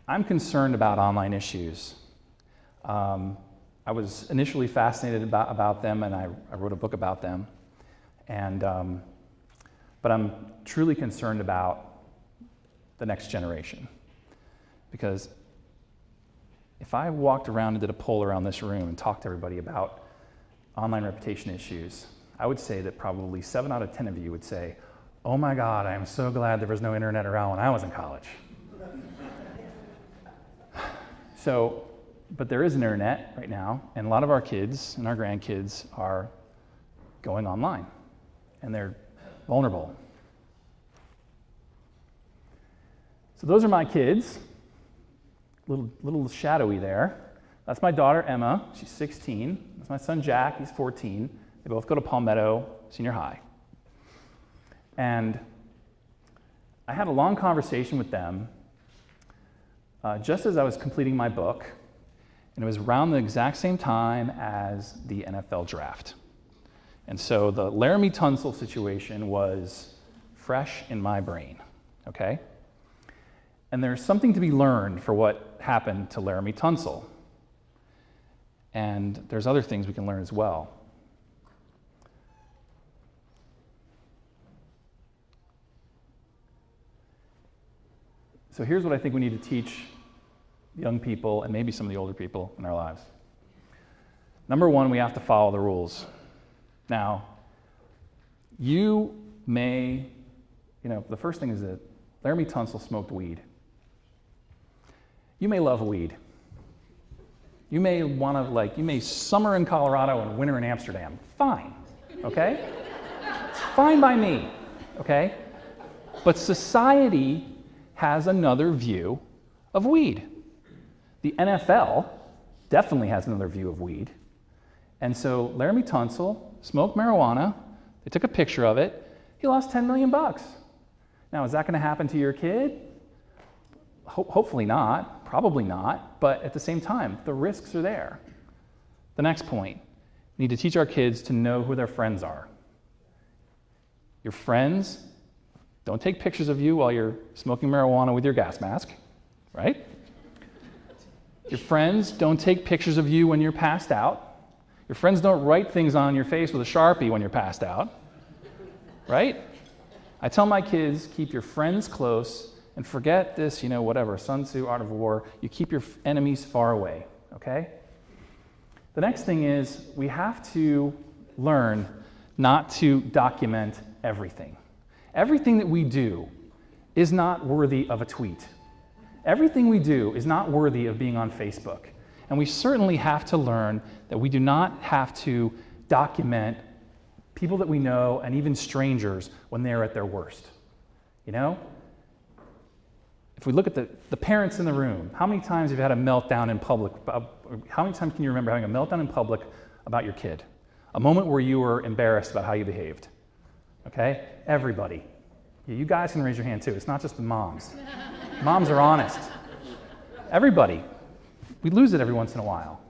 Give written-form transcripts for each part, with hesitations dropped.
I'm concerned about online issues. I was initially fascinated about them, and I wrote a book about them. But I'm truly concerned about the next generation. Because if I walked around and did a poll around this room and talked to everybody about online reputation issues, I would say that probably 7 out of 10 of you would say, "Oh my God, I am so glad there was no internet around when I was in college." But there is an internet right now, and a lot of our kids and our grandkids are going online, and they're vulnerable. So those are my kids, little shadowy there. That's my daughter, Emma. She's 16. That's my son, Jack. He's 14. They both go to Palmetto Senior High. And I had a long conversation with them just as I was completing my book, and it was around the exact same time as the NFL draft. And so the Laramie Tunsil situation was fresh in my brain, okay? And there's something to be learned for what happened to Laramie Tunsil. And there's other things we can learn as well. So here's what I think we need to teach young people and maybe some of the older people in our lives. Number one, we have to follow the rules. Now, you may, the first thing is that Laramie Tunsil smoked weed. You may love weed. You may you may summer in Colorado and winter in Amsterdam. Fine, okay? It's fine by me, okay? But society has another view of weed. The NFL definitely has another view of weed. And so Laramie Tunsil smoked marijuana. They took a picture of it. He lost $10 million. Now, is that going to happen to your kid? Hopefully not, probably not, but at the same time, the risks are there. The next point, we need to teach our kids to know who their friends are. Your friends don't take pictures of you while you're smoking marijuana with your gas mask, right? Your friends don't take pictures of you when you're passed out. Your friends don't write things on your face with a Sharpie when you're passed out, right? I tell my kids, keep your friends close and forget this, whatever, Sun Tzu, Art of War. You keep your enemies far away, okay? The next thing is we have to learn not to document everything. Everything that we do is not worthy of a tweet. Everything we do is not worthy of being on Facebook. And we certainly have to learn that we do not have to document people that we know and even strangers when they're at their worst. If we look at the parents in the room, how many times have you had a meltdown in public? How many times can you remember having a meltdown in public about your kid? A moment where you were embarrassed about how you behaved. Okay? Everybody. You guys can raise your hand too. It's not just the moms. Moms are honest. Everybody. We lose it every once in a while.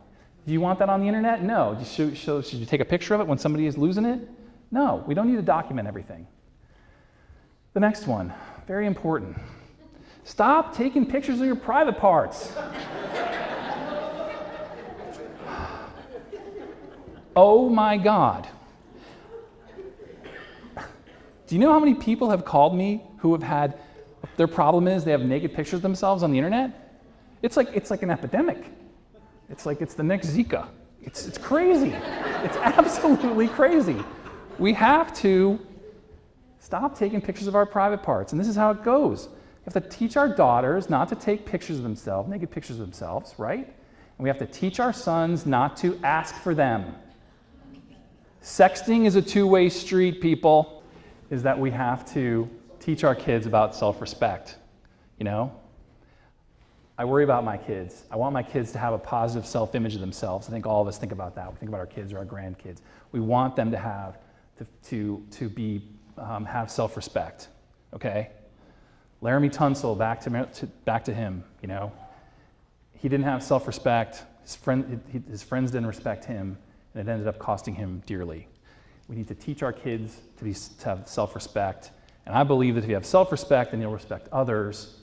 Do you want that on the internet? No. Should you take a picture of it when somebody is losing it? No. We don't need to document everything. The next one, very important. Stop taking pictures of your private parts. Oh my God. Do you know how many people have called me who have had, their problem is they have naked pictures of themselves on the internet? It's like an epidemic. It's the next Zika. It's crazy. It's absolutely crazy. We have to stop taking pictures of our private parts, and this is how it goes. We have to teach our daughters not to take pictures of themselves, naked pictures of themselves, right? And we have to teach our sons not to ask for them. Sexting is a two-way street, people. Is that we have to teach our kids about self-respect, I worry about my kids. I want my kids to have a positive self-image of themselves. I think all of us think about that. We think about our kids or our grandkids. We want them to have have self-respect, okay? Laramie Tunsil, back to him, He didn't have self-respect. His friends didn't respect him, and it ended up costing him dearly. We need to teach our kids to have self-respect. And I believe that if you have self-respect, then you'll respect others.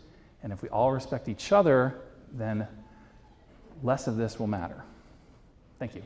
And if we all respect each other, then less of this will matter. Thank you.